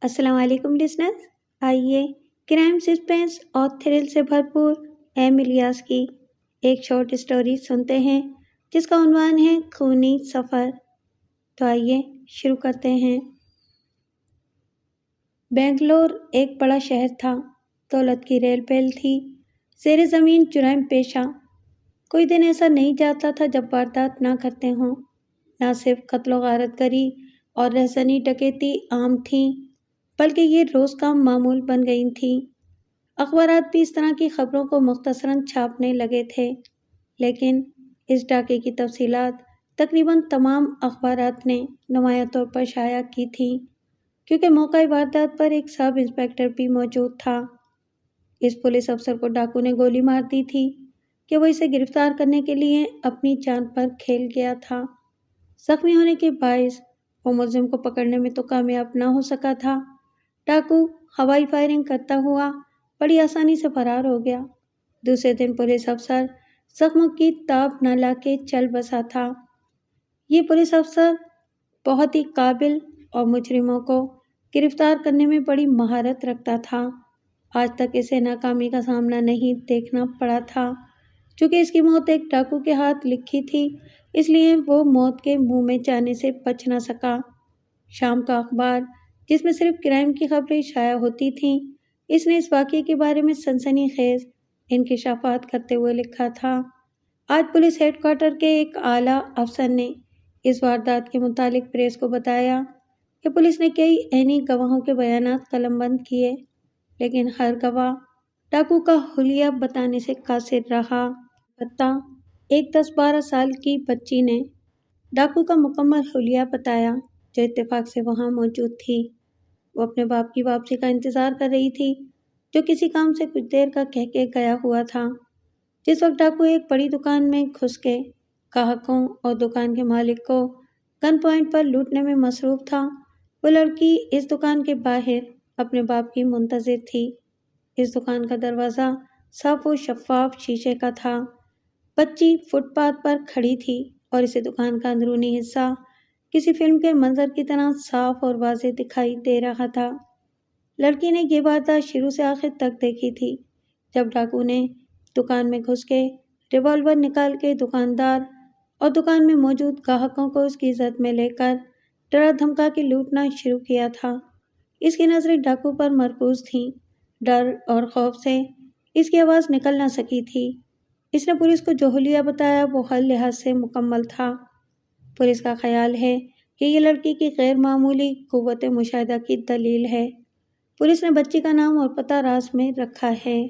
السلام علیکم لسنرز، آئیے کرائم سسپینس اور تھرل سے بھرپور ایم الیاس کی ایک شارٹ سٹوری سنتے ہیں جس کا عنوان ہے خونی سفر۔ تو آئیے شروع کرتے ہیں۔ بنگلور ایک بڑا شہر تھا، دولت کی ریل پیل تھی، زیر زمین جرائم پیشہ۔ کوئی دن ایسا نہیں جاتا تھا جب واردات نہ کرتے ہوں۔ نہ صرف قتل و غارت گری اور رہزنی ڈکیتی عام تھیں، بلکہ یہ روز کا معمول بن گئی تھیں۔ اخبارات بھی اس طرح کی خبروں کو مختصراً چھاپنے لگے تھے، لیکن اس ڈاکے کی تفصیلات تقریباً تمام اخبارات نے نمایاں طور پر شائع کی تھیں، کیونکہ موقع واردات پر ایک سب انسپکٹر بھی موجود تھا۔ اس پولیس افسر کو ڈاکو نے گولی مار دی تھی کہ وہ اسے گرفتار کرنے کے لیے اپنی جان پر کھیل گیا تھا۔ زخمی ہونے کے باعث وہ ملزم کو پکڑنے میں تو کامیاب نہ ہو سکا تھا۔ ڈاکو ہوائی فائرنگ کرتا ہوا بڑی آسانی سے فرار ہو گیا۔ دوسرے دن پولیس افسر زخموں کی تاب نہ لا کے چل بسا تھا۔ یہ پولیس افسر بہت ہی قابل اور مجرموں کو گرفتار کرنے میں بڑی مہارت رکھتا تھا۔ آج تک اسے ناکامی کا سامنا نہیں دیکھنا پڑا تھا۔ چونکہ اس کی موت ایک ڈاکو کے ہاتھ لکھی تھی، اس لیے وہ موت کے منہ میں جانے سے بچ نہ سکا۔ شام کا اخبار، جس میں صرف کرائم کی خبریں شائع ہوتی تھیں، اس نے اس واقعے کے بارے میں سنسنی خیز انکشافات کرتے ہوئے لکھا تھا۔ آج پولیس ہیڈ کوارٹر کے ایک اعلیٰ افسر نے اس واردات کے متعلق پریس کو بتایا کہ پولیس نے کئی عینی گواہوں کے بیانات قلم بند کیے، لیکن ہر گواہ ڈاکو کا حلیہ بتانے سے قاصر رہا۔ البتہ ایک 10-12 سال کی بچی نے ڈاکو کا مکمل حلیہ بتایا، جو اتفاق سے وہاں موجود تھی۔ وہ اپنے باپ کی واپسی کا انتظار کر رہی تھی، جو کسی کام سے کچھ دیر کا کہہ کے گیا ہوا تھا۔ جس وقت ڈاکو ایک بڑی دکان میں گھس کے گاہکوں اور دکان کے مالک کو گن پوائنٹ پر لوٹنے میں مصروف تھا، وہ لڑکی اس دکان کے باہر اپنے باپ کی منتظر تھی۔ اس دکان کا دروازہ صاف و شفاف شیشے کا تھا۔ بچی فٹ پاتھ پر کھڑی تھی اور اسے دکان کا اندرونی حصہ کسی فلم کے منظر کی طرح صاف اور واضح دکھائی دے رہا تھا۔ لڑکی نے یہ واردات شروع سے آخر تک دیکھی تھی۔ جب ڈاکو نے دکان میں گھس کے ریوالور نکال کے دکاندار اور دکان میں موجود گاہکوں کو اس کی زد میں لے کر ڈرا دھمکا کے لوٹنا شروع کیا تھا، اس کی نظریں ڈاکو پر مرکوز تھیں۔ ڈر اور خوف سے اس کی آواز نکل نہ سکی تھی۔ اس نے پولیس کو جو حلیہ بتایا وہ ہر لحاظ سے مکمل تھا۔ پولیس کا خیال ہے کہ یہ لڑکی کی غیر معمولی قوت مشاہدہ کی دلیل ہے۔ پولیس نے بچی کا نام اور پتہ راز میں رکھا ہے۔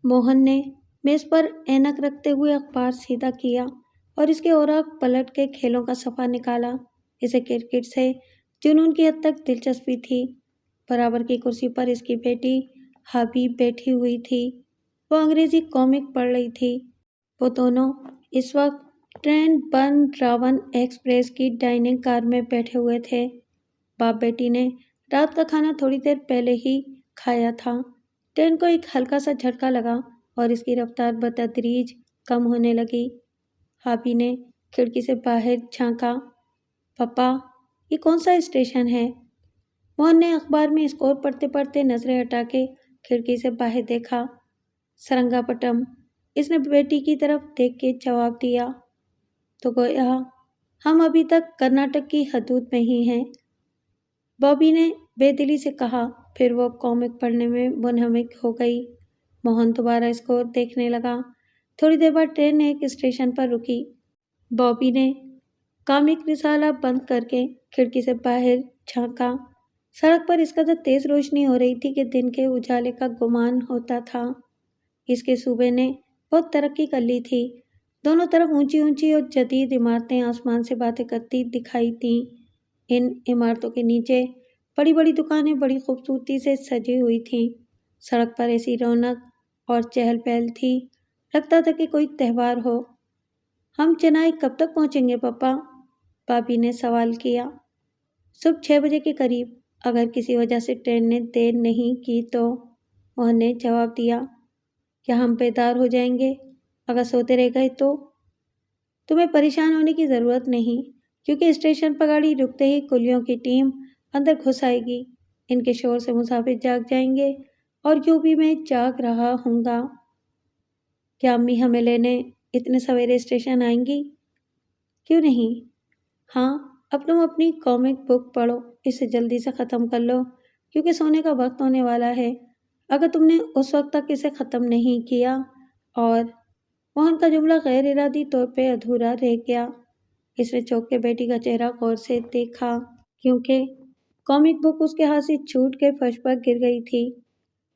موہن نے میز پر اینک رکھتے ہوئے اخبار سیدھا کیا اور اس کے اوراق پلٹ کے کھیلوں کا صفحہ نکالا۔ اسے کرکٹ سے جنون کی حد تک دلچسپی تھی۔ برابر کی کرسی پر اس کی بیٹی حبیب بیٹھی ہوئی تھی۔ وہ انگریزی کامک پڑھ رہی تھی۔ وہ دونوں اس وقت ٹرین برن راون ایکسپریس کی ڈائننگ کار میں بیٹھے ہوئے تھے۔ باپ بیٹی نے رات کا کھانا تھوڑی دیر پہلے ہی کھایا تھا۔ ٹرین کو ایک ہلکا سا جھٹکا لگا اور اس کی رفتار بتدریج کم ہونے لگی۔ حابی نے کھڑکی سے باہر جھانکا۔ پپا، یہ کون سا اسٹیشن ہے؟ موہن نے اخبار میں اسکور پڑھتے پڑھتے نظریں ہٹا کے کھڑکی سے باہر دیکھا۔ سرنگا پٹم، اس نے بیٹی کی طرف دیکھ کے جواب دیا۔ تو گویا ہم ابھی تک کرناٹک کی حدود میں ہی ہیں، بابی نے بے دلی سے کہا۔ پھر وہ کامک پڑھنے میں منہمک ہو گئی۔ موہن دوبارہ اسکور دیکھنے لگا۔ تھوڑی دیر بعد ٹرین ایک اسٹیشن پر رکی۔ بابی نے کامک رسالہ بند کر کے کھڑکی سے باہر جھانکا۔ سڑک پر اس قدر تیز روشنی ہو رہی تھی کہ دن کے اجالے کا گمان ہوتا تھا۔ اس کے صوبے نے بہت ترقی کر لی تھی۔ دونوں طرف اونچی اونچی اور جدید عمارتیں آسمان سے باتیں کرتی دکھائی دیں۔ ان عمارتوں کے نیچے بڑی بڑی دکانیں بڑی خوبصورتی سے سجی ہوئی تھیں۔ سڑک پر ایسی رونق اور چہل پہل تھی، لگتا تھا کہ کوئی تہوار ہو۔ ہم چنائی کب تک پہنچیں گے پپا؟ بابی نے سوال کیا۔ صبح 6 بجے کے قریب، اگر کسی وجہ سے ٹرین نے دیر نہیں کی تو، موہن نے جواب دیا۔ کیا ہم بیدار ہو جائیں گے اگر سوتے رہ گئے تو؟ تمہیں پریشان ہونے کی ضرورت نہیں، کیونکہ اسٹیشن پر گاڑی رکتے ہی کلیوں کی ٹیم اندر گھس آئے گی۔ ان کے شور سے مسافر جاگ جائیں گے اور یوں بھی میں جاگ رہا ہوں گا۔ کیا امی ہمیں لینے اتنے سویرے اسٹیشن آئیں گی؟ کیوں نہیں؟ ہاں، اب تم اپنی کامک بک پڑھو، اسے جلدی سے ختم کر لو کیونکہ سونے کا وقت ہونے والا ہے۔ اگر تم نے اس وقت تک اسے ختم نہیں کیا اور موہن کا جملہ غیر ارادی طور پہ ادھورا رہ گیا۔ اس نے چونک کے بیٹی کا چہرہ غور سے دیکھا کیونکہ کامک بک اس کے ہاتھ سے چھوٹ کے فرش پر گر گئی تھی۔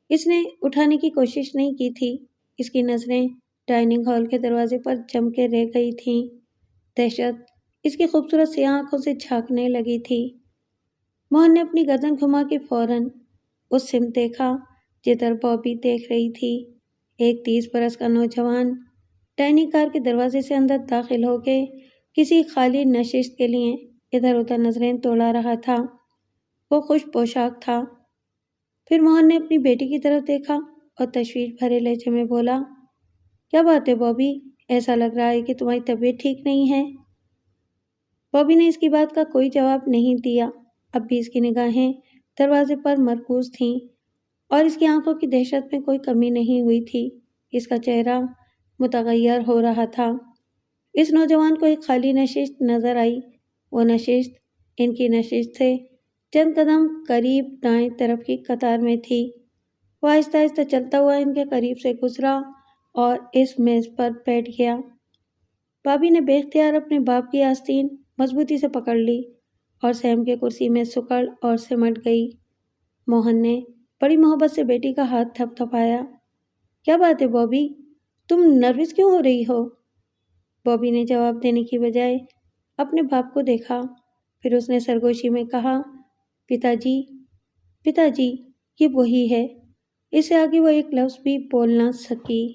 اس نے اٹھانے کی کوشش نہیں کی تھی۔ اس کی نظریں ڈائننگ ہال کے دروازے پر جم کے رہ گئی تھیں۔ دہشت اس کی خوبصورت سیاہ آنکھوں سے جھانکنے لگی تھی۔ موہن نے اپنی گردن گھما کے فوراً اس سمت دیکھا جدھر بابی دیکھ رہی تھی۔ ایک 30 برس کا نوجوان ڈائننگ کار کے دروازے سے اندر داخل ہو کے کسی خالی نشست کے لیے ادھر ادھر نظریں دوڑا رہا تھا۔ وہ خوش پوشاک تھا۔ پھر موہن نے اپنی بیٹی کی طرف دیکھا اور تشویش بھرے لہجے میں بولا، کیا بات ہے بابی؟ ایسا لگ رہا ہے کہ تمہاری طبیعت ٹھیک نہیں ہے۔ بابی نے اس کی بات کا کوئی جواب نہیں دیا۔ اب بھی اس کی نگاہیں دروازے پر مرکوز تھیں اور اس کی آنکھوں کی دہشت میں کوئی کمی نہیں ہوئی تھی۔ اس کا چہرہ متغیر ہو رہا تھا۔ اس نوجوان کو ایک خالی نشست نظر آئی۔ وہ نشست ان کی نشست سے چند قدم قریب دائیں طرف کی قطار میں تھی۔ وہ آہستہ آہستہ چلتا ہوا ان کے قریب سے گزرا اور اس میز پر بیٹھ گیا۔ بابی نے بے اختیار اپنے باپ کی آستین مضبوطی سے پکڑ لی اور سہم کے کرسی میں سکڑ اور سمٹ گئی۔ موہن نے بڑی محبت سے بیٹی کا ہاتھ تھپ تھپایا۔ کیا بات ہے بابی؟ تم نروس کیوں ہو رہی ہو؟ بابی نے جواب دینے کی بجائے اپنے باپ کو دیکھا۔ پھر اس نے سرگوشی میں کہا، پتا جی، یہ وہی ہے۔ اس سے آگے وہ ایک لفظ بھی بول نہ سکی۔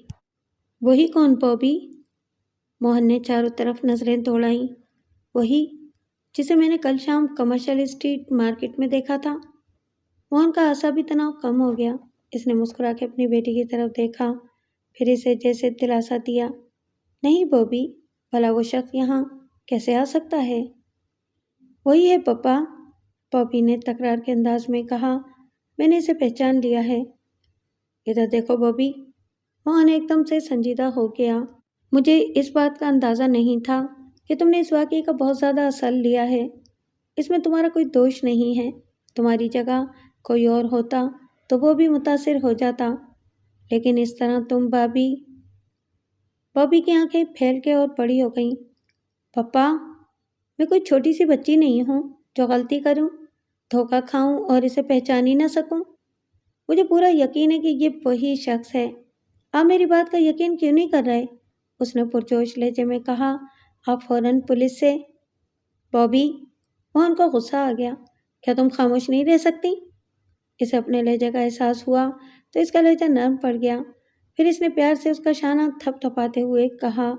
وہی کون بابی؟ موہن نے چاروں طرف نظریں دوڑائیں۔ وہی جسے میں نے کل شام کمرشل اسٹریٹ مارکیٹ میں دیکھا تھا۔ موہن کا اعصابی تناؤ کم ہو گیا۔ اس نے مسکرا کے اپنی بیٹی کی طرف دیکھا، پھر اسے جیسے دلاسا دیا، نہیں بابی، بھلا وہ شخص یہاں کیسے آ سکتا ہے؟ وہی ہے پپا، بابی نے تکرار کے انداز میں کہا، میں نے اسے پہچان لیا ہے۔ ادھر دیکھو بابی، موہن ایک دم سے سنجیدہ ہو گیا۔ مجھے اس بات کا اندازہ نہیں تھا کہ تم نے اس واقعے کا بہت زیادہ اثر لیا ہے۔ اس میں تمہارا کوئی دوش نہیں ہے۔ تمہاری جگہ کوئی اور ہوتا تو وہ بھی متاثر ہو جاتا، لیکن اس طرح تم بابی کی آنکھیں پھیل کے اور بڑی ہو گئیں۔ پپا، میں کوئی چھوٹی سی بچی نہیں ہوں جو غلطی کروں، دھوکہ کھاؤں اور اسے پہچان ہی نہ سکوں۔ مجھے پورا یقین ہے کہ یہ وہی شخص ہے۔ آپ میری بات کا یقین کیوں نہیں کر رہے؟ اس نے پرجوش لہجے میں کہا، آپ فوراً پولیس سے۔ بابی، موہن کو غصہ آ گیا، کیا تم خاموش نہیں رہ سکتی؟ اسے اپنے لہجے کا احساس ہوا تو اس کا لہجہ نرم پڑ گیا۔ پھر اس نے پیار سے اس کا شانہ تھپ تھپاتے ہوئے کہا،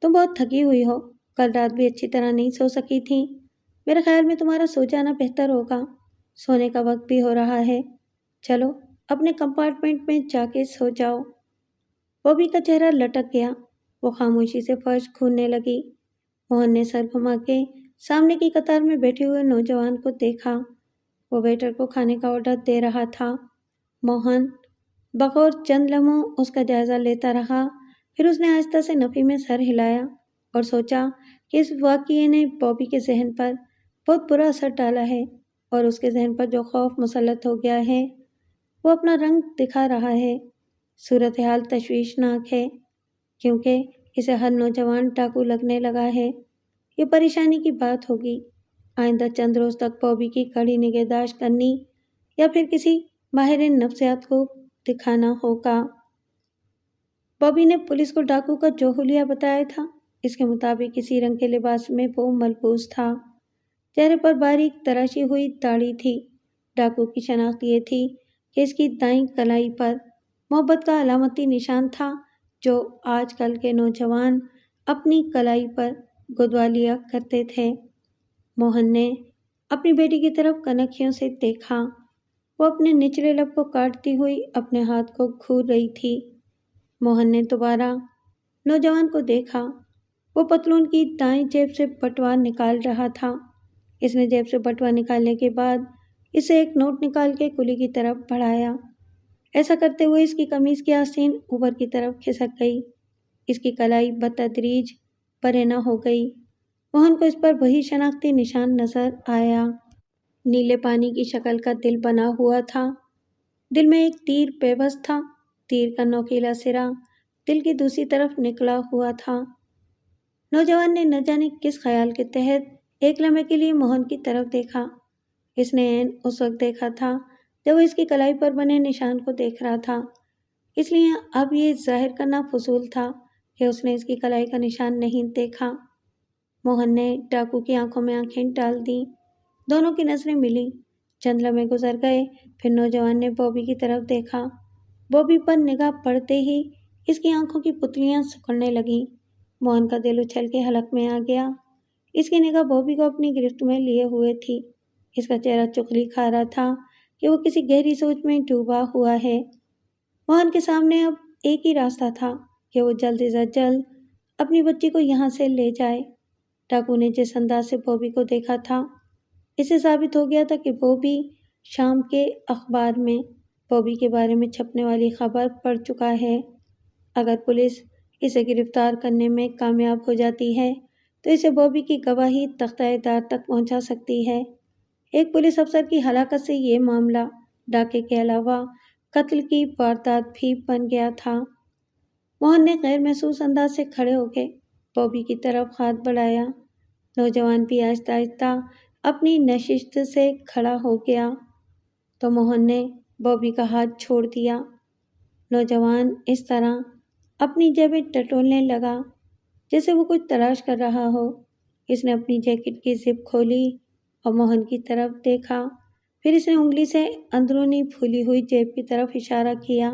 تم بہت تھکی ہوئی ہو، کل رات بھی اچھی طرح نہیں سو سکی تھی۔ میرے خیال میں تمہارا سو جانا بہتر ہوگا۔ سونے کا وقت بھی ہو رہا ہے۔ چلو اپنے کمپارٹمنٹ میں جا کے سو جاؤ۔ بابی کا چہرہ لٹک گیا۔ وہ خاموشی سے فرش کھودنے لگی۔ موہن نے سر گھما کے سامنے کی قطار میں بیٹھے ہوئے نوجوان کو دیکھا۔ وہ ویٹر کو کھانے کا آرڈر دے رہا تھا۔ موہن بغور چند لمحوں اس کا جائزہ لیتا رہا۔ پھر اس نے آہستہ سے نفی میں سر ہلایا اور سوچا کہ اس واقعے نے بابی کے ذہن پر بہت برا اثر ڈالا ہے اور اس کے ذہن پر جو خوف مسلط ہو گیا ہے وہ اپنا رنگ دکھا رہا ہے۔ صورتحال تشویشناک ہے کیونکہ اسے ہر نوجوان ڈاکو لگنے لگا ہے۔ یہ پریشانی کی بات ہوگی۔ آئندہ چند روز تک بابی کی کڑی نگہداشت کرنی یا پھر کسی ماہر نفسیات کو دکھانا ہوگا۔ بابی نے پولیس کو ڈاکو کا جو حلیہ بتایا تھا اس کے مطابق اسی رنگ کے لباس میں وہ ملبوس تھا۔ چہرے پر باریک تراشی ہوئی داڑھی تھی۔ ڈاکو کی شناخت یہ تھی کہ اس کی دائیں کلائی پر محبت کا علامتی نشان تھا جو آج کل کے نوجوان اپنی کلائی پر گدوا لیا کرتے تھے۔ موہن نے اپنی بیٹی کی طرف کنکھیوں سے دیکھا۔ وہ اپنے نچلے لب کو کاٹتی ہوئی اپنے ہاتھ کو گھور رہی تھی۔ موہن نے دوبارہ نوجوان کو دیکھا۔ وہ پتلون کی دائیں جیب سے بٹوا نکال رہا تھا۔ اس نے جیب سے بٹوا نکالنے کے بعد اسے ایک نوٹ نکال کے کلی کی طرف بڑھایا۔ ایسا کرتے ہوئے اس کی قمیض کی آستین اوپر کی طرف کھسک گئی۔ اس کی کلائی بتدریج پرہنا ہو گئی۔ موہن کو اس پر وہی شناختی نشان نظر آیا۔ نیلے پانی کی شکل کا دل بنا ہوا تھا۔ دل میں ایک تیر پیوست تھا۔ تیر کا نوکیلا سرا دل کی دوسری طرف نکلا ہوا تھا۔ نوجوان نے نہ جانے کس خیال کے تحت ایک لمحے کے لیے موہن کی طرف دیکھا۔ اس نے عین اس وقت دیکھا تھا جب وہ اس کی کلائی پر بنے نشان کو دیکھ رہا تھا، اس لیے اب یہ ظاہر کرنا فضول تھا کہ اس نے اس کی کلائی کا نشان نہیں دیکھا۔ موہن نے ڈاکو کی آنکھوں میں آنکھیں ڈال دیں۔ دونوں کی نظریں ملیں۔ چند لمحے گزر گئے، پھر نوجوان نے بوبی کی طرف دیکھا۔ بوبی پر نگاہ پڑتے ہی اس کی آنکھوں کی پتلیاں سکڑنے لگیں۔ موہن کا دل اچھل کے حلق میں آ گیا۔ اس کی نگاہ بوبی کو اپنی گرفت میں لیے ہوئے تھی۔ اس کا چہرہ چغلی کھا رہا تھا کہ وہ کسی گہری سوچ میں ڈوبا ہوا ہے۔ موہن کے سامنے اب ایک ہی راستہ تھا کہ وہ جلد از جلد اپنی بچی کو یہاں سے لے جائے۔ ڈاکو نے جس انداز سے بوبی کو دیکھا تھا، اس سے ثابت ہو گیا تھا کہ بوبی شام کے اخبار میں بوبی کے بارے میں چھپنے والی خبر پڑھ چکا ہے۔ اگر پولیس اسے گرفتار کرنے میں کامیاب ہو جاتی ہے تو اسے بوبی کی گواہی تختہ دار تک پہنچا سکتی ہے۔ ایک پولیس افسر کی ہلاکت سے یہ معاملہ ڈاکے کے علاوہ قتل کی واردات بھی بن گیا تھا۔ موہن نے غیر محسوس انداز سے کھڑے ہو کے بوبی کی طرف ہاتھ بڑھایا۔ نوجوان بھی آہستہ آہستہ اپنی نشست سے کھڑا ہو گیا تو موہن نے بوبی کا ہاتھ چھوڑ دیا۔ نوجوان اس طرح اپنی جیبیں ٹٹولنے لگا جیسے وہ کچھ تلاش کر رہا ہو۔ اس نے اپنی جیکٹ کی زپ کھولی اور موہن کی طرف دیکھا، پھر اس نے انگلی سے اندرونی پھولی ہوئی جیب کی طرف اشارہ کیا۔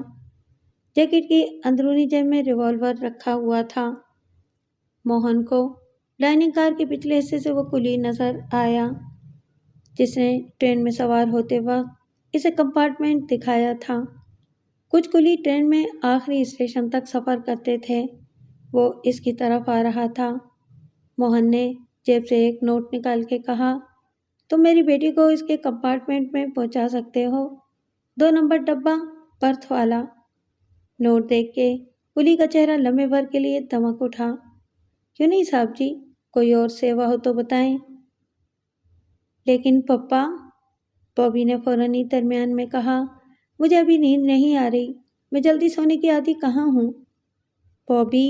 جیکٹ کی اندرونی جیب میں ریوالور رکھا ہوا تھا۔ موہن کو ڈائننگ کار کے پچھلے حصے سے وہ کلی نظر آیا جس نے ٹرین میں سوار ہوتے وقت اسے کمپارٹمنٹ دکھایا تھا۔ کچھ کلی ٹرین میں آخری اسٹیشن تک سفر کرتے تھے۔ وہ اس کی طرف آ رہا تھا۔ موہن نے جیب سے ایک نوٹ نکال کے کہا، تم میری بیٹی کو اس کے کمپارٹمنٹ میں پہنچا سکتے ہو، 2 نمبر ڈبہ برتھ والا۔ نوٹ دیکھ کے کلی کا چہرہ لمحے بھر کے لیے دمک اٹھا۔ کیوں نہیں صاحب جی، کوئی اور سیوا ہو تو بتائیں۔ لیکن پپا، بوبی نے فوراً ہی درمیان میں کہا، مجھے ابھی نیند نہیں آ رہی، میں جلدی سونے کی عادی کہاں ہوں۔ بوبی،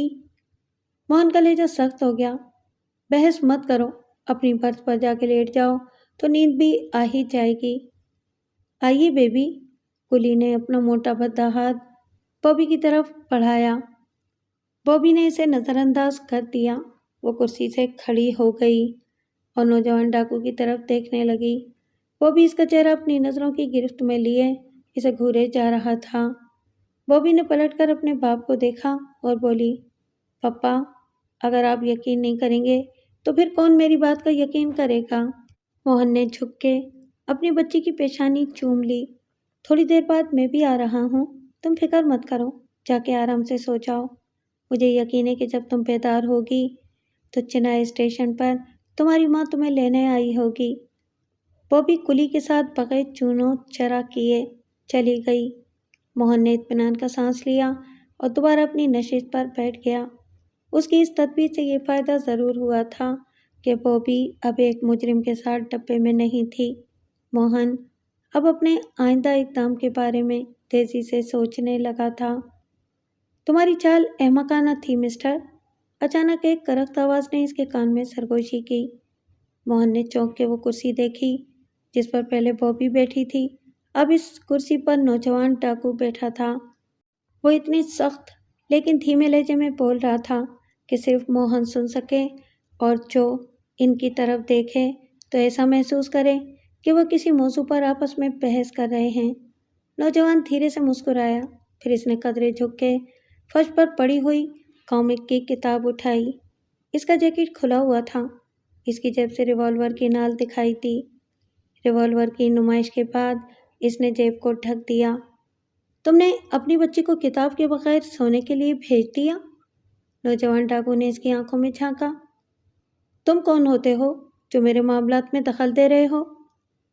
موہن کا لہجہ سخت ہو گیا، بحث مت کرو، اپنی برتھ پر جا کے لیٹ جاؤ تو نیند بھی آ ہی جائے گی۔ آئیے بیبی، کلی نے اپنا موٹا بھدا ہاتھ بوبی کی طرف بڑھایا۔ بوبی نے اسے نظر انداز کر دیا۔ وہ کرسی سے کھڑی ہو گئی اور نوجوان ڈاکو کی طرف دیکھنے لگی۔ بوبی اس کا چہرہ اپنی نظروں کی گرفت میں لیے اسے گھورے جا رہا تھا۔ بوبی نے پلٹ کر اپنے باپ کو دیکھا اور بولی، پپا، اگر آپ یقین نہیں کریں گے تو پھر کون میری بات کا یقین کرے گا؟ موہن نے جھک کے اپنی بچی کی پیشانی چوم لی۔ تھوڑی دیر بعد میں بھی آ رہا ہوں، تم فکر مت کرو، جا کے آرام سے سو جاؤ۔ مجھے یقین ہے کہ جب تم بیدار ہوگی تو چنائی اسٹیشن پر تمہاری ماں تمہیں لینے آئی ہوگی۔ بوبی کلی کے ساتھ بغیر چونو چرا کیے چلی گئی۔ موہن نے اطمینان کا سانس لیا اور دوبارہ اپنی نشست پر بیٹھ گیا۔ اس کی اس تدبیر سے یہ فائدہ ضرور ہوا تھا کہ بوبی اب ایک مجرم کے ساتھ ڈبے میں نہیں تھی۔ موہن اب اپنے آئندہ اقدام کے بارے میں تیزی سے سوچنے لگا تھا۔ تمہاری چال احمقانہ تھی مسٹر، اچانک ایک کرخت آواز نے اس کے کان میں سرگوشی کی۔ موہن نے چونک کے وہ کرسی دیکھی جس پر پہلے بوبی بیٹھی تھی۔ اب اس کرسی پر نوجوان ڈاکو بیٹھا تھا۔ وہ اتنی سخت لیکن دھیمے لہجے میں بول رہا تھا کہ صرف موہن سن سکے اور جو ان کی طرف دیکھے تو ایسا محسوس کرے کہ وہ کسی موضوع پر آپس میں بحث کر رہے ہیں۔ نوجوان دھیرے سے مسکرایا، پھر اس نے قدرے جھک کے فرش پر پڑی ہوئی کامک کی کتاب اٹھائی۔ اس کا جیکٹ کھلا ہوا تھا۔ اس کی جیب سے ریوالور کی نال دکھائی دی۔ ریوالور کی نمائش کے بعد اس نے جیب کو ڈھک دیا۔ تم نے اپنی بچی کو کتاب کے بغیر سونے کے لیے بھیج دیا؟ نوجوان ڈاکو نے اس کی آنکھوں میں جھانکا۔ تم کون ہوتے ہو جو میرے معاملات میں دخل دے رہے ہو؟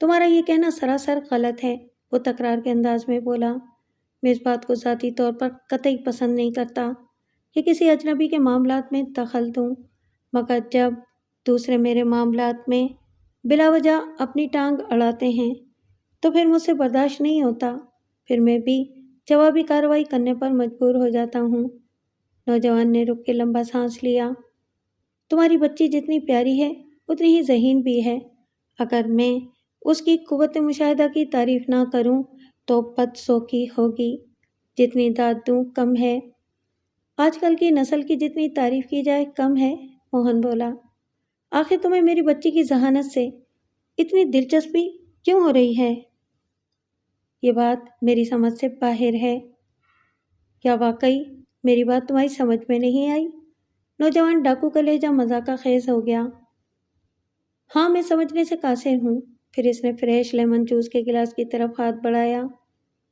تمہارا یہ کہنا سراسر غلط ہے، وہ تکرار کے انداز میں بولا۔ میں اس بات کو ذاتی طور پر قطعی پسند نہیں کرتا کہ کسی اجنبی کے معاملات میں دخل دوں، مگر جب دوسرے میرے معاملات میں بلا وجہ اپنی ٹانگ اڑاتے ہیں تو پھر مجھ سے برداشت نہیں ہوتا، پھر میں بھی جوابی کارروائی کرنے پر مجبور ہو جاتا ہوں۔ نوجوان نے رک کے لمبا سانس لیا۔ تمہاری بچی جتنی پیاری ہے اتنی ہی ذہین بھی ہے، اگر میں اس کی قوت مشاہدہ کی تعریف نہ کروں تو بدذوقی ہوگی، جتنی داد دوں کم ہے۔ آج کل کی نسل کی جتنی تعریف کی جائے کم ہے، موہن بولا۔ آخر تمہیں میری بچی کی ذہانت سے اتنی دلچسپی کیوں ہو رہی ہے؟ یہ بات میری سمجھ سے باہر ہے۔ کیا واقعی میری بات تمہاری سمجھ میں نہیں آئی؟ نوجوان ڈاکو کا لہجہ مذاقہ خیز ہو گیا۔ ہاں، میں سمجھنے سے قاصر ہوں۔ پھر اس نے فریش لیمن جوس کے گلاس کی طرف ہاتھ بڑھایا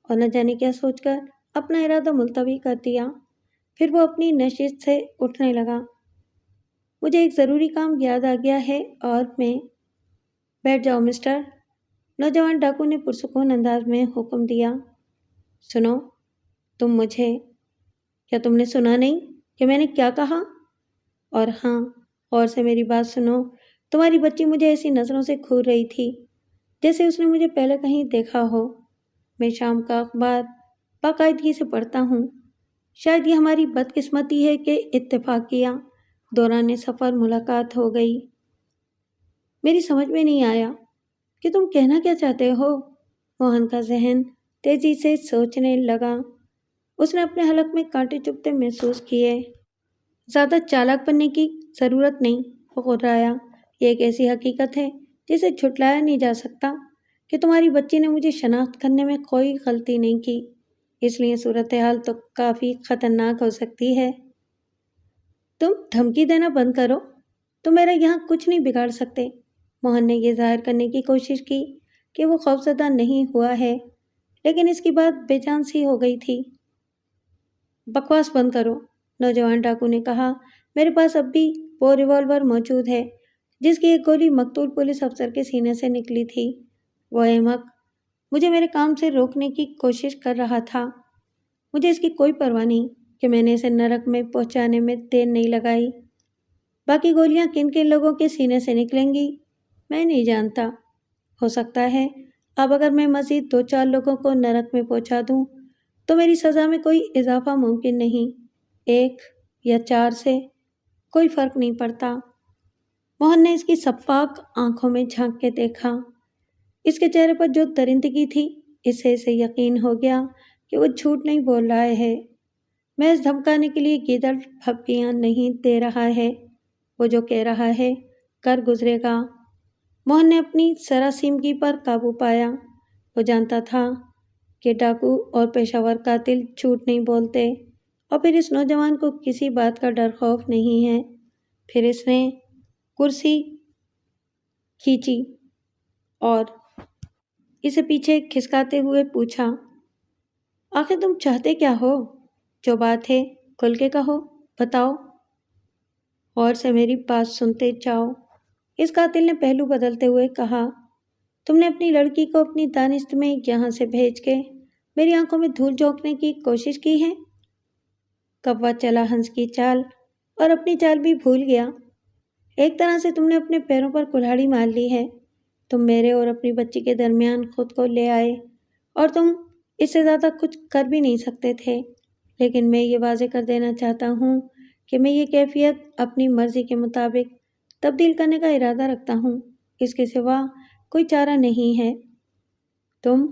اور نہ جانے کیا سوچ کر اپنا ارادہ ملتوی کر دیا۔ پھر وہ اپنی نشست سے اٹھنے لگا۔ مجھے ایک ضروری کام یاد آ گیا ہے اور میں… بیٹھ جاؤ مسٹر، نوجوان ڈاکو نے پرسکون انداز میں حکم دیا۔ سنو، تم مجھے… کیا تم نے سنا نہیں کہ میں نے کیا کہا؟ اور ہاں، غور سے میری بات سنو، تمہاری بچی مجھے ایسی نظروں سے گھور رہی تھی جیسے اس نے مجھے پہلے کہیں دیکھا ہو۔ میں شام کا اخبار باقاعدگی سے پڑھتا ہوں۔ شاید یہ ہماری بدقسمتی ہے کہ اتفاقیہ دوران سفر ملاقات ہو گئی۔ میری سمجھ میں نہیں آیا کہ تم کہنا کیا چاہتے ہو؟ موہن کا ذہن تیزی سے سوچنے لگا۔ اس نے اپنے حلق میں کانٹے چبھتے محسوس کیے۔ زیادہ چالاک بننے کی ضرورت نہیں، وہ غرایا۔ یہ ایک ایسی حقیقت ہے جسے جھٹلایا نہیں جا سکتا کہ تمہاری بچی نے مجھے شناخت کرنے میں کوئی غلطی نہیں کی، اس لیے صورتحال تو کافی خطرناک ہو سکتی ہے۔ تم دھمکی دینا بند کرو، تم میرا یہاں کچھ نہیں بگاڑ سکتے۔ موہن نے یہ ظاہر کرنے کی کوشش کی کہ وہ خوفزدہ نہیں ہوا ہے، لیکن اس کی بات بے جان سی ہو گئی تھی۔ بکواس بند کرو، نوجوان ڈاکو نے کہا۔ میرے پاس اب بھی وہ ریوالور موجود ہے جس کی ایک گولی مقتول پولیس افسر کے سینے سے نکلی تھی۔ وہ احمق مجھے میرے کام سے روکنے کی کوشش کر رہا تھا۔ مجھے اس کی کوئی پرواہ نہیں کہ میں نے اسے نرک میں پہنچانے میں دیر نہیں لگائی۔ باقی گولیاں کن کن لوگوں کے سینے سے نکلیں گی میں نہیں جانتا۔ ہو سکتا ہے اب اگر میں مزید 2-4 لوگوں کو نرک میں پہنچا دوں تو میری سزا میں کوئی اضافہ ممکن نہیں، 1 یا 4 سے کوئی فرق نہیں پڑتا۔ موہن نے اس کی سپاک آنکھوں میں جھانک کے دیکھا۔ اس کے چہرے پر جو درندگی تھی، اس سے اسے یقین ہو گیا کہ وہ جھوٹ نہیں بول رہا ہے، محض دھمکانے کے لیے گیدڑ پھپتیاں نہیں دے رہا ہے۔ وہ جو کہہ رہا ہے کر گزرے گا۔ موہن نے اپنی سراسیمگی پر قابو پایا۔ وہ جانتا تھا کہ ڈاکو اور پیشہ ور قاتل جھوٹ نہیں بولتے، اور پھر اس نوجوان کو کسی بات کا ڈر خوف نہیں ہے۔ پھر اس نے کرسی کھینچی اور اسے پیچھے کھسکاتے ہوئے پوچھا، آخر تم چاہتے کیا ہو؟ جو بات ہے کھل کے کہو، بتاؤ۔ غور سے میری بات سنتے جاؤ، اس قاتل نے پہلو بدلتے ہوئے کہا۔ تم نے اپنی لڑکی کو اپنی دانست میں یہاں سے بھیج کے میری آنکھوں میں دھول جھونکنے کی کوشش کی ہے؟ کوا چلا ہنس کی چال اور اپنی چال بھی بھول گیا۔ ایک طرح سے تم نے اپنے پیروں پر کلہاڑی مار لی ہے۔ تم میرے اور اپنی بچی کے درمیان خود کو لے آئے اور تم اس سے زیادہ کچھ کر بھی نہیں سکتے تھے، لیکن میں یہ واضح کر دینا چاہتا ہوں کہ میں یہ کیفیت اپنی مرضی کے مطابق تبدیل کرنے کا ارادہ رکھتا ہوں، اس کے سوا کوئی چارہ نہیں ہے۔ تم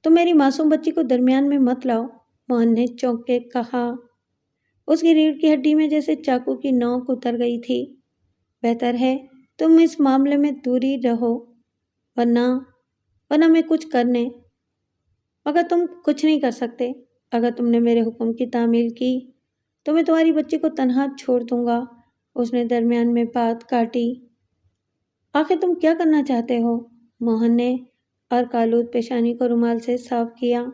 میری معصوم بچی کو درمیان میں مت لاؤ، موہن نے چونک کے کہا۔ اس کی ریڑھ کی ہڈی میں جیسے چاقو کی نوک اتر گئی تھی۔ بہتر ہے تم اس معاملے میں دوری رہو، ورنہ میں کچھ کرنے، مگر تم کچھ نہیں کر سکتے۔ اگر تم نے میرے حکم کی تعمیل کی تو میں تمہاری بچی کو تنہا چھوڑ دوں گا۔ اس نے درمیان میں بات کاٹی۔ آخر تم کیا کرنا چاہتے ہو؟ موہن نے عرق آلود پیشانی کو رومال سے صاف کیا۔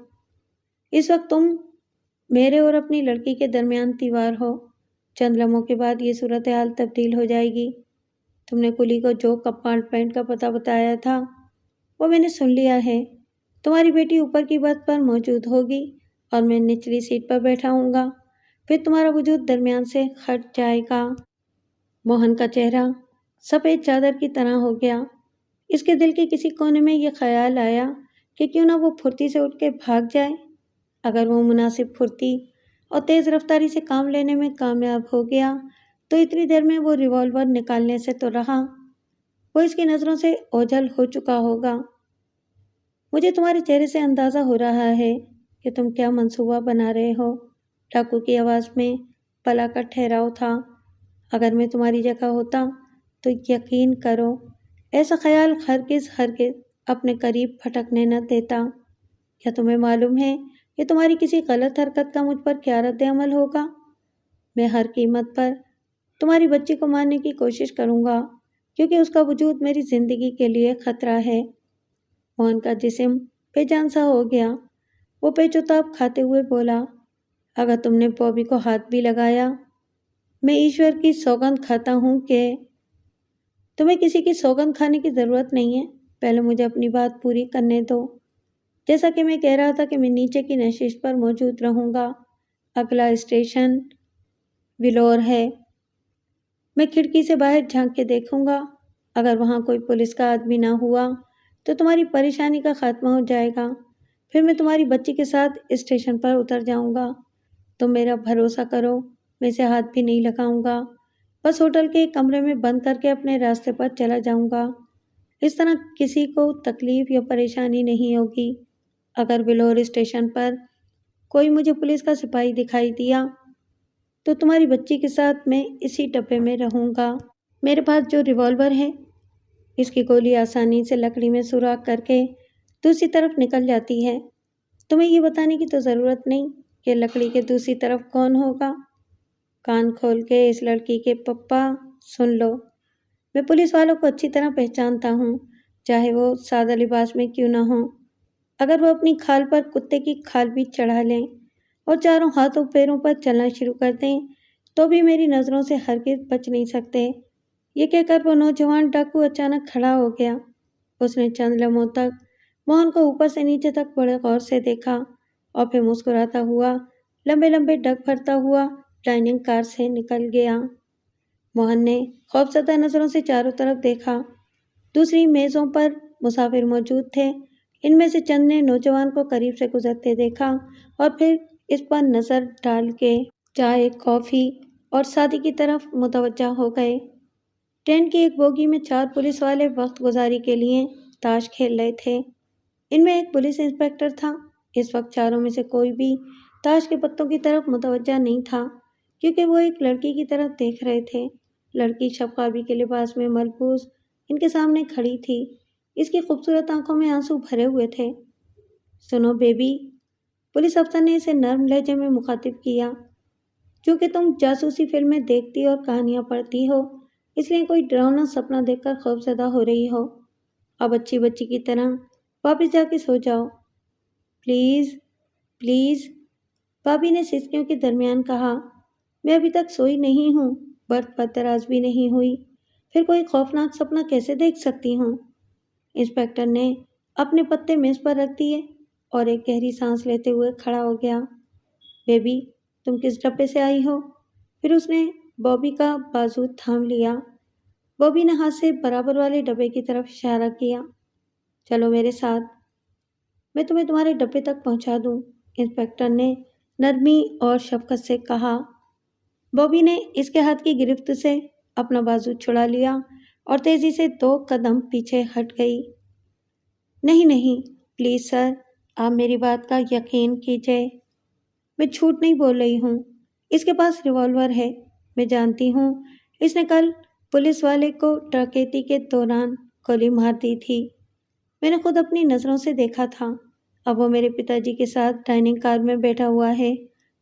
اس وقت تم میرے اور اپنی لڑکی کے درمیان دیوار ہو۔ چند لمحوں کے بعد یہ صورتحال تبدیل ہو جائے گی۔ تم نے کلی کو جو کمپارٹمنٹ کا پتہ بتایا تھا وہ میں نے سن لیا ہے۔ تمہاری بیٹی اوپر کی برتھ پر موجود ہوگی اور میں نچلی سیٹ پر بیٹھا ہوں گا۔ پھر تمہارا وجود درمیان سے ہٹ جائے گا۔ موہن کا چہرہ سفید چادر کی طرح ہو گیا۔ اس کے دل کے کسی کونے میں یہ خیال آیا کہ کیوں نہ وہ پھرتی سے اٹھ کے بھاگ جائے۔ اگر وہ مناسب پھرتی اور تیز رفتاری سے کام لینے میں کامیاب ہو گیا تو اتنی دیر میں وہ ریوالور نکالنے سے تو رہا، وہ اس کی نظروں سے اوجھل ہو چکا ہوگا۔ مجھے تمہارے چہرے سے اندازہ ہو رہا ہے کہ تم کیا منصوبہ بنا رہے ہو۔ ڈاکو کی آواز میں پلا کا ٹھہراؤ تھا۔ اگر میں تمہاری جگہ ہوتا تو یقین کرو ایسا خیال ہرگز اپنے قریب پھٹکنے نہ دیتا۔ کیا تمہیں معلوم ہے کہ تمہاری کسی غلط حرکت کا مجھ پر کیا رد عمل ہوگا؟ میں ہر قیمت پر تمہاری بچی کو مارنے کی کوشش کروں گا کیونکہ اس کا وجود میری زندگی کے لیے خطرہ ہے۔ موہن کا جسم بے جان سا ہو گیا۔ وہ پیچ و تاب کھاتے ہوئے بولا، اگر تم نے بوبی کو ہاتھ بھی لگایا، میں ایشور کی سوگند کھاتا ہوں کہ تمہیں کسی کی سوگند کھانے کی ضرورت نہیں ہے۔ پہلے مجھے اپنی بات پوری کرنے دو۔ جیسا کہ میں کہہ رہا تھا کہ میں نیچے کی نشست پر موجود رہوں گا۔ اگلا اسٹیشن ولور ہے۔ میں کھڑکی سے باہر جھانک کے دیکھوں گا۔ اگر وہاں کوئی پولیس کا آدمی نہ ہوا تو تمہاری پریشانی کا خاتمہ ہو جائے گا۔ پھر میں تمہاری بچی کے ساتھ اسٹیشن پر اتر جاؤں گا۔ تم میرا بھروسہ کرو، میں اسے ہاتھ بھی نہیں لگاؤں گا۔ بس ہوٹل کے کمرے میں بند کر کے اپنے راستے پر چلا جاؤں گا۔ اس طرح کسی کو تکلیف یا پریشانی نہیں ہوگی۔ اگر ولور اسٹیشن پر کوئی مجھے پولیس کا سپاہی دکھائی دیا تو تمہاری بچی کے ساتھ میں اسی ڈبے میں رہوں گا۔ میرے پاس جو ریوالور ہے اس کی گولی آسانی سے لکڑی میں سوراخ کر کے دوسری طرف نکل جاتی ہے۔ تمہیں یہ بتانے کی تو ضرورت نہیں کہ لکڑی کے دوسری طرف کون ہوگا۔ کان کھول کے اس لڑکی کے پپا سن لو، میں پولیس والوں کو اچھی طرح پہچانتا ہوں، چاہے وہ سادہ لباس میں کیوں نہ ہوں۔ اگر وہ اپنی کھال پر کتے کی کھال بھی چڑھا لیں اور چاروں ہاتھوں پیروں پر چلنا شروع کر دیں تو بھی میری نظروں سے ہرگز بچ نہیں سکتے۔ یہ کہہ کر وہ نوجوان ڈاکو اچانک کھڑا ہو گیا۔ اس نے چند لمحوں تک موہن کو اوپر سے نیچے تک بڑے غور سے دیکھا اور پھر مسکراتا ہوا لمبے لمبے ڈگ بھرتا ہوا ڈائننگ کار سے نکل گیا۔ موہن نے خوفزدہ نظروں سے چاروں طرف دیکھا۔ دوسری میزوں پر مسافر موجود تھے۔ ان میں سے چند نے نوجوان کو قریب سے گزرتے دیکھا اور پھر اس پر نظر ڈال کے چائے، کافی اور شادی کی طرف متوجہ ہو گئے۔ ٹرین کی ایک بوگی میں 4 پولیس والے وقت گزاری کے لیے تاش کھیل رہے تھے۔ ان میں ایک پولیس انسپکٹر تھا۔ اس وقت چاروں میں سے کوئی بھی تاش کے پتوں کی طرف متوجہ نہیں تھا کیونکہ وہ ایک لڑکی کی طرف دیکھ رہے تھے۔ لڑکی شبخابی کے لباس میں ملبوس ان کے سامنے کھڑی تھی۔ اس کی خوبصورت آنکھوں میں آنسو بھرے ہوئے تھے۔ سنو بیبی، پولیس افسر نے اسے نرم لہجے میں مخاطب کیا، چونکہ تم جاسوسی فلمیں دیکھتی اور کہانیاں پڑھتی ہو اس لیے کوئی ڈراؤنا سپنا دیکھ کر خوفزدہ ہو رہی ہو۔ اب اچھی بچی کی طرح واپس جا کے سو جاؤ پلیز پلیز۔ بابی نے سسکیوں کے درمیان کہا، میں ابھی تک سوئی نہیں ہوں، برتھ پر دراز بھی نہیں ہوئی، پھر کوئی خوفناک سپنا کیسے دیکھ سکتی ہوں؟ انسپکٹر نے اپنے پتے میز پر رکھ دیے اور ایک گہری سانس لیتے ہوئے کھڑا ہو گیا۔ بیبی، تم کس ڈبے سے آئی ہو؟ پھر اس نے بوبی کا بازو تھام لیا۔ بوبی نے ہاتھ سے برابر والے ڈبے کی طرف اشارہ کیا۔ چلو میرے ساتھ، میں تمہیں تمہارے ڈبے تک پہنچا دوں، انسپکٹر نے نرمی اور شفقت سے کہا۔ بوبی نے اس کے ہاتھ کی گرفت سے اپنا بازو چھڑا لیا اور تیزی سے 2 قدم پیچھے ہٹ گئی۔ نہیں نہیں، پلیز سر، آپ میری بات کا یقین کیجئے، میں جھوٹ نہیں بول رہی ہوں۔ اس کے پاس ریوالور ہے، میں جانتی ہوں اس نے کل پولیس والے کو ڈکیتی کے دوران گولی مار دی تھی، میں نے خود اپنی نظروں سے دیکھا تھا۔ اب وہ میرے پتا جی کے ساتھ ڈائننگ کار میں بیٹھا ہوا ہے،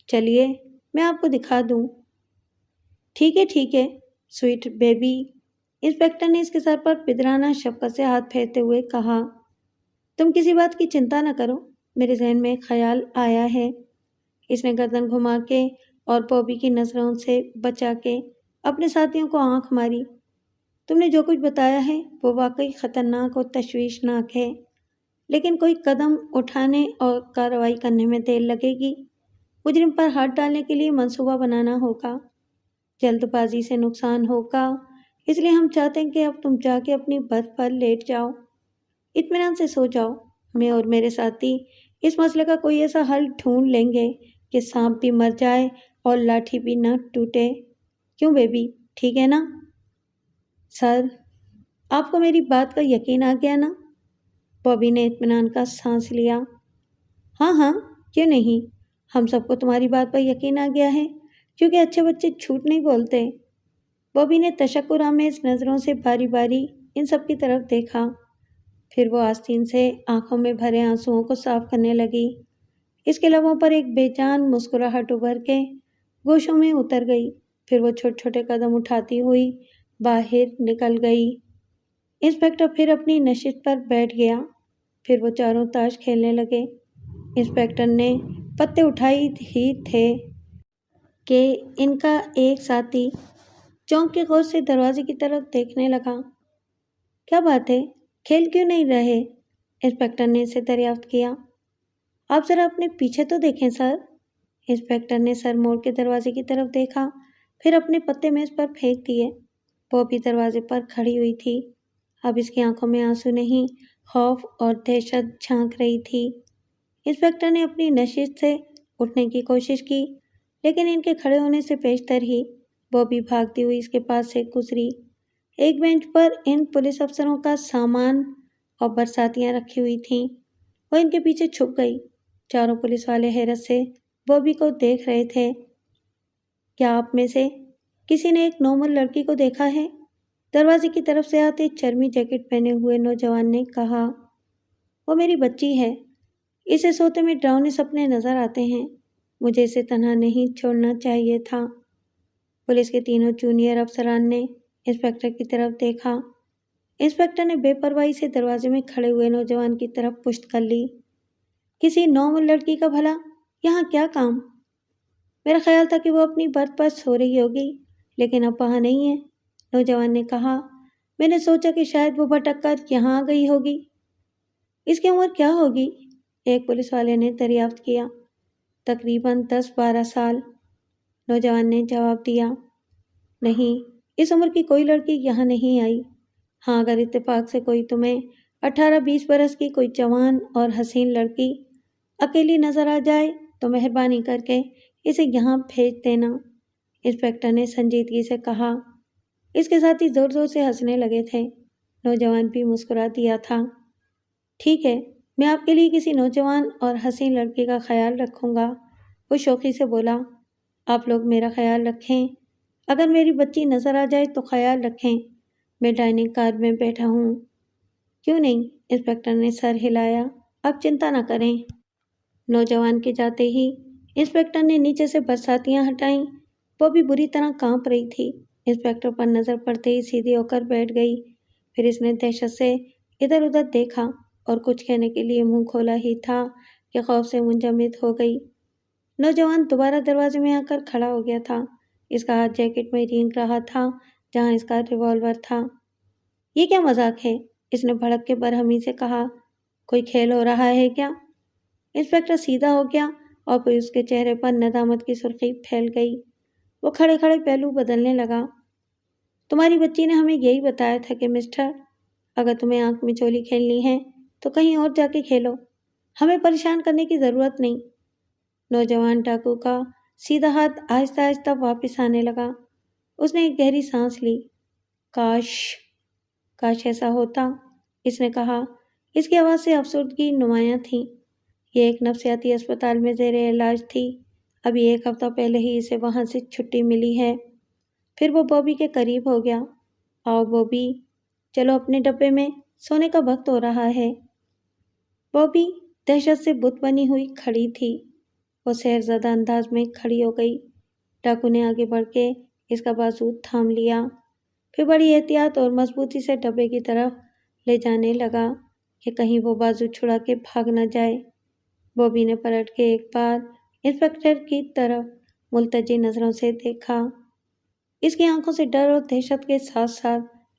چلیے میں آپ کو دکھا دوں۔ ٹھیک ہے سویٹ بیبی، انسپکٹر نے اس کے سر پر پدرانہ شفقت سے ہاتھ پھیرتے ہوئے کہا۔ تم کسی بات کی چنتا نہ کرو، میرے ذہن میں ایک خیال آیا ہے۔ اس نے گردن گھما کے اور بوبی کی نظروں سے بچا کے اپنے ساتھیوں کو آنکھ ماری۔ تم نے جو کچھ بتایا ہے وہ واقعی خطرناک اور تشویشناک ہے، لیکن کوئی قدم اٹھانے اور کارروائی کرنے میں دیر لگے گی۔ مجرم پر ہاتھ ڈالنے کے لیے منصوبہ بنانا ہوگا، جلد بازی سے نقصان ہوگا، اس لیے ہم چاہتے ہیں کہ اب تم جا کے اپنی برتھ پر لیٹ جاؤ، اطمینان سے سو جاؤ۔ میں اور میرے ساتھی اس مسئلے کا کوئی ایسا حل ڈھونڈ لیں گے کہ سانپ بھی مر جائے اور لاٹھی بھی نہ ٹوٹے۔ کیوں بیبی، ٹھیک ہے نا؟ سر، آپ کو میری بات کا یقین آ گیا نا؟ بابی نے اطمینان کا سانس لیا۔ ہاں ہاں، کیوں نہیں، ہم سب کو تمہاری بات پر یقین آ گیا ہے، کیونکہ اچھے بچے جھوٹ نہیں بولتے۔ بابی نے تشکر آمیز نظروں سے باری باری ان سب کی طرف دیکھا، پھر وہ آستین سے آنکھوں میں بھرے آنسوؤں کو صاف کرنے لگی۔ اس کے لبوں پر ایک بے جان مسکراہٹ ابھر کے گوشوں میں اتر گئی، پھر وہ چھوٹے چھوٹے قدم اٹھاتی ہوئی باہر نکل گئی۔ انسپکٹر پھر اپنی نشست پر بیٹھ گیا، پھر وہ چاروں تاش کھیلنے لگے۔ انسپکٹر نے پتے اٹھائی ہی تھے کہ ان کا ایک ساتھی چونک کے غور سے دروازے کی طرف دیکھنے لگا۔ کیا بات ہے، کھیل کیوں نہیں رہے؟ انسپکٹر نے اسے دریافت کیا۔ آپ ذرا اپنے پیچھے تو دیکھیں سر۔ انسپکٹر نے سر موڑ کے دروازے کی طرف دیکھا، پھر اپنے پتے میز پر پھینک دیے۔ وہ بھی دروازے پر کھڑی ہوئی تھی، اب اس کی آنکھوں میں آنسو نہیں، خوف اور دہشت جھانک رہی تھی۔ انسپکٹر نے اپنی نشست سے اٹھنے کی کوشش کی، لیکن ان کے کھڑے ہونے سے پیشتر ہی وہ بھی بھاگتی ہوئی اس کے پاس سے گزری۔ ایک بینچ پر ان پولیس افسروں کا سامان اور برساتیاں رکھی ہوئی تھیں، وہ ان کے پیچھے چھپ گئی۔ چاروں پولیس والے حیرت سے بوبی کو دیکھ رہے تھے۔ کیا آپ میں سے کسی نے ایک نارمل لڑکی کو دیکھا ہے؟ دروازے کی طرف سے آتے چرمی جیکٹ پہنے ہوئے نوجوان نے کہا۔ وہ میری بچی ہے، اسے سوتے میں ڈراؤنے سپنے نظر آتے ہیں، مجھے اسے تنہا نہیں چھوڑنا چاہیے تھا۔ پولیس کے تینوں جونیئر افسران نے انسپکٹر کی طرف دیکھا۔ انسپکٹر نے بے پرواہی سے دروازے میں کھڑے ہوئے نوجوان کی طرف پشت کر لی۔ کسی نارمل لڑکی کا بھلا یہاں کیا کام؟ میرا خیال تھا کہ وہ اپنی برتھ پر سو رہی ہوگی، لیکن اب وہاں نہیں ہے، نوجوان نے کہا۔ میں نے سوچا کہ شاید وہ بھٹک کر یہاں آ گئی ہوگی۔ اس کی عمر کیا ہوگی؟ ایک پولیس والے نے دریافت کیا۔ تقریباً 10-12 سال، نوجوان نے جواب دیا۔ نہیں، اس عمر کی کوئی لڑکی یہاں نہیں آئی۔ ہاں، اگر اتفاق سے کوئی تمہیں 18-20 برس کی کوئی جوان اور حسین لڑکی اکیلی نظر آ جائے تو مہربانی کر کے اسے یہاں بھیج دینا، انسپکٹر نے سنجیدگی سے کہا۔ اس کے ساتھی زور زور سے ہنسنے لگے تھے، نوجوان بھی مسکرا دیا تھا۔ ٹھیک ہے، میں آپ کے لیے کسی نوجوان اور حسین لڑکی کا خیال رکھوں گا، وہ شوخی سے بولا۔ آپ لوگ میرا خیال رکھیں، اگر میری بچی نظر آ جائے تو خیال رکھیں، میں ڈائننگ کار میں بیٹھا ہوں۔ کیوں نہیں، انسپکٹر نے سر ہلایا، آپ چنتا نہ کریں۔ نوجوان کے جاتے ہی انسپکٹر نے نیچے سے برساتیاں ہٹائیں، وہ بھی بری طرح کانپ رہی تھی۔ انسپکٹر پر نظر پڑتے ہی سیدھی ہو کر بیٹھ گئی، پھر اس نے دہشت سے ادھر ادھر دیکھا اور کچھ کہنے کے لیے منہ کھولا ہی تھا کہ خوف سے منجمد ہو گئی۔ نوجوان دوبارہ دروازے میں آ کر کھڑا ہو گیا تھا، اس کا ہاتھ جیکٹ میں رینگ رہا تھا جہاں اس کا ریوالور تھا۔ یہ کیا مذاق ہے؟ اس نے بھڑک کے برہمی سے کہا۔ کوئی کھیل ہو رہا ہے کیا؟ انسپکٹر سیدھا ہو گیا اور پھر اس کے چہرے پر ندامت کی سرخی پھیل گئی۔ وہ کھڑے کھڑے پہلو بدلنے لگا۔ تمہاری بچی نے ہمیں یہی بتایا تھا کہ مسٹر، اگر تمہیں آنکھ میں چولی کھیلنی ہے تو کہیں اور جا کے کھیلو، ہمیں پریشان کرنے کی ضرورت نہیں۔ نوجوان ڈاکو کا سیدھا ہاتھ آہستہ آہستہ واپس آنے لگا۔ اس نے ایک گہری سانس لی۔ کاش ایسا ہوتا، اس نے کہا۔ اس کی آواز سے افسردگی نمایاں تھی۔ یہ ایک نفسیاتی اسپتال میں زیر علاج تھی، ابھی 1 ہفتہ پہلے ہی اسے وہاں سے چھٹی ملی ہے۔ پھر وہ بوبی کے قریب ہو گیا۔ آؤ بوبی، چلو اپنے ڈبے میں، سونے کا وقت ہو رہا ہے۔ بوبی دہشت سے بت بنی ہوئی کھڑی تھی، وہ سحرزدہ انداز میں کھڑی ہو گئی۔ ڈاکو نے آگے بڑھ کے اس کا بازو تھام لیا، پھر بڑی احتیاط اور مضبوطی سے ڈبے کی طرف لے جانے لگا کہ کہیں وہ بازو چھڑا کے بھاگ نہ جائے۔ بوبی نے پلٹ کے ایک بار انسپکٹر کی طرف ملتجی نظروں سے دیکھا۔ اس کی آنکھوں سے ڈر اور دہشت کے ساتھ ساتھ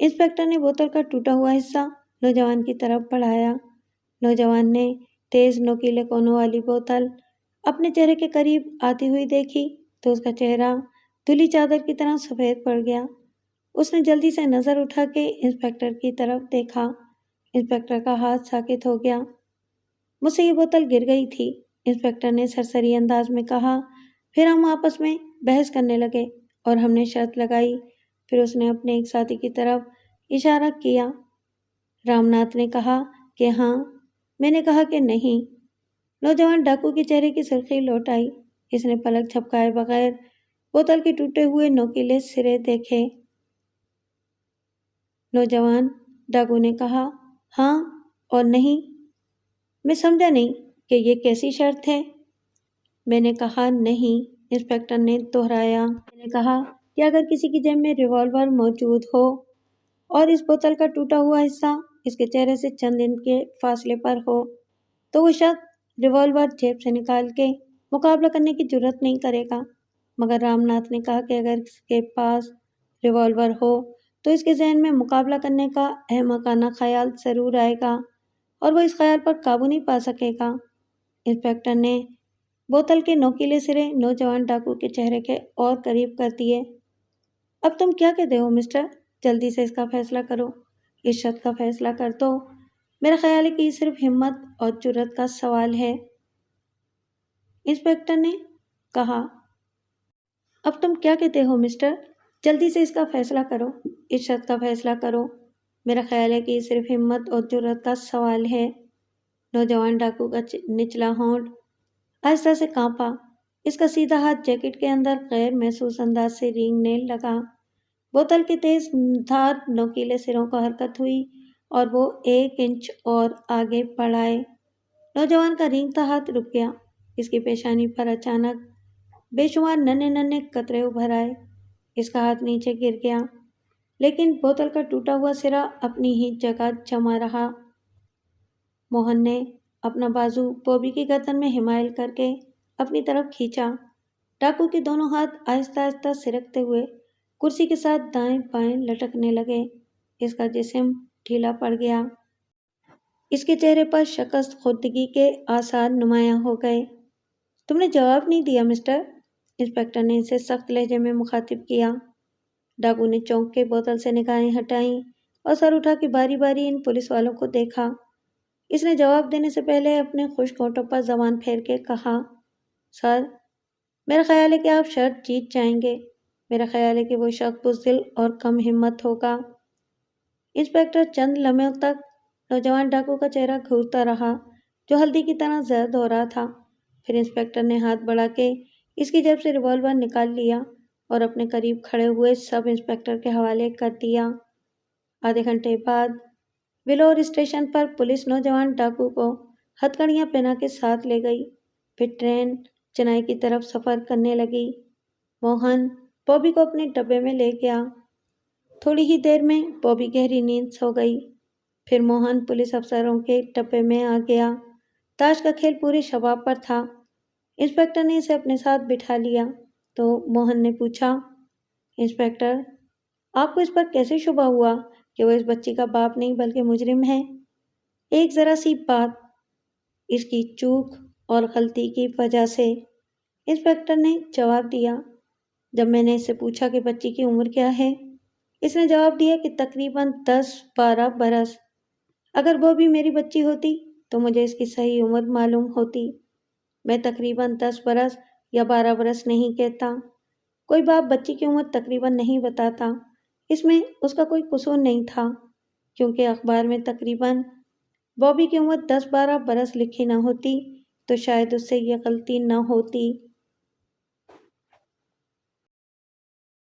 انسپکٹر نے بوتل کا ٹوٹا ہوا حصہ نوجوان کی طرف بڑھایا۔ نوجوان نے تیز نوکیلے کونوں والی بوتل اپنے چہرے کے قریب آتی ہوئی دیکھی تو اس کا چہرہ دھلی چادر کی طرح سفید پڑ گیا۔ اس نے جلدی سے نظر اٹھا کے انسپکٹر کی طرف دیکھا۔ انسپکٹر کا ہاتھ ساکت ہو گیا۔ مجھ سے یہ بوتل گر گئی تھی، انسپکٹر نے سرسری انداز میں کہا۔ پھر ہم آپس میں بحث کرنے لگے اور ہم نے شرط لگائی۔ پھر اس نے اپنے ایک ساتھی کی طرف اشارہ کیا۔ رام ناتھ نے کہا کہ ہاں، میں نے کہا کہ نہیں۔ نوجوان ڈاکو کے چہرے کی سرخی لوٹ آئی۔ اس نے پلک جھپکائے بغیر بوتل کے ٹوٹے ہوئے نوکیلے سرے دیکھے۔ نوجوان ڈاکو نے کہا، ہاں اور نہیں۔ میں سمجھا نہیں کہ یہ کیسی شرط ہے؟ میں نے کہا نہیں، انسپکٹر نے دہرایا۔ میں نے کہا کہ اگر کسی کی جیب میں ریوالور موجود ہو اور اس بوتل کا ٹوٹا ہوا حصہ اس کے چہرے سے چند انچ کے فاصلے پر ہو تو وہ شخص ریوالور جیب سے نکال کے مقابلہ کرنے کی جرات نہیں کرے گا۔ مگر رام ناتھ نے کہا کہ اگر اس کے پاس ریوالور ہو تو اس کے ذہن میں مقابلہ کرنے کا احمقانہ خیال ضرور آئے گا اور وہ اس خیال پر قابو نہیں پا سکے گا۔ انسپکٹر نے بوتل کے نوکیلے سرے نوجوان ڈاکو کے چہرے کے اور قریب کر دیے۔ اب تم کیا کہتے ہو مسٹر؟ جلدی سے اس کا فیصلہ کرو۔ اس شرط کا فیصلہ کر دو۔ میرا خیال ہے کہ یہ صرف ہمت اور جرات کا سوال ہے۔ انسپکٹر نے کہا، اب تم کیا کہتے ہو مسٹر؟ جلدی سے اس کا فیصلہ کرو۔ اس شرط کا فیصلہ کرو۔ میرا خیال ہے کہ یہ صرف ہمت اور جرات کا سوال ہے۔ نوجوان ڈاکو کا نچلا ہونٹ آہستہ سے کانپا۔ اس کا سیدھا ہاتھ جیکٹ کے اندر غیر محسوس انداز سے رینگنے لگا۔ بوتل کے تیز دھار نوکیلے سروں کو حرکت ہوئی اور وہ 1 انچ اور آگے بڑھ آئے۔ نوجوان کا رینگتا ہاتھ رک گیا۔ اس کی پیشانی پر اچانک بے شمار ننھے ننھے قطرے ابھر آئے۔ اس کا ہاتھ نیچے گر گیا، لیکن بوتل کا ٹوٹا ہوا سرا اپنی ہی جگہ جمع رہا۔ موہن نے اپنا بازو بوبی کی گردن میں حمائل کر کے اپنی طرف کھینچا۔ ڈاکو کے دونوں ہاتھ آہستہ آہستہ سرکتے ہوئے کرسی کے ساتھ دائیں بائیں لٹکنے لگے۔ اس کا جسم ڈھیلا پڑ گیا۔ اس کے چہرے پر شکست خوردگی کے آثار نمایاں ہو گئے۔ تم نے جواب نہیں دیا مسٹر، انسپکٹر نے اسے سخت لہجے میں مخاطب کیا۔ ڈاکو نے چونک کے بوتل سے نگاہیں ہٹائیں اور سر اٹھا کے باری باری ان پولیس والوں کو دیکھا۔ اس نے جواب دینے سے پہلے اپنے خشک ہونٹوں پر زبان پھیر کے کہا، سر، میرا خیال ہے کہ آپ شرط جیت جائیں گے۔ میرا خیال ہے کہ وہ شخص بزدل اور کم ہمت ہوگا۔ انسپکٹر چند لمحوں تک نوجوان ڈاکو کا چہرہ گھورتا رہا جو ہلدی کی طرح زرد ہو رہا تھا۔ پھر انسپکٹر نے ہاتھ بڑھا کے اس کی جیب سے ریوالور نکال لیا اور اپنے قریب کھڑے ہوئے سب انسپکٹر کے حوالے کر دیا۔ آدھے گھنٹے بعد ولور اسٹیشن پر پولیس نوجوان ڈاکو کو ہتھکڑیاں پہنا کے ساتھ لے گئی۔ پھر ٹرین چنائی کی طرف سفر کرنے لگی۔ موہن بوبی کو اپنے ڈبے میں لے گیا۔ تھوڑی ہی دیر میں بوبی گہری نیند سو گئی۔ پھر موہن پولیس افسروں کے ڈبے میں آ گیا۔ تاش کا کھیل پورے شباب پر تھا۔ انسپکٹر نے اسے اپنے ساتھ بٹھا لیا تو موہن نے پوچھا، انسپکٹر، آپ کو اس پر کیسے شبہ ہوا کہ وہ اس بچی کا باپ نہیں بلکہ مجرم ہے؟ ایک ذرا سی بات، اس کی چوک اور غلطی کی وجہ سے، انسپکٹر نے جواب دیا۔ جب میں نے اس سے پوچھا کہ بچی کی عمر کیا ہے، اس نے جواب دیا کہ تقریباً 10-12 برس۔ اگر وہ بھی میری بچی ہوتی تو مجھے اس کی صحیح عمر معلوم ہوتی۔ میں تقریباً 10 برس یا 12 برس نہیں کہتا۔ کوئی باپ بچی کی عمر تقریباً نہیں بتاتا۔ اس میں اس کا کوئی قصور نہیں تھا، کیونکہ اخبار میں تقریباً بوبی کی عمر 10-12 برس لکھی نہ ہوتی تو شاید اس سے یہ غلطی نہ ہوتی۔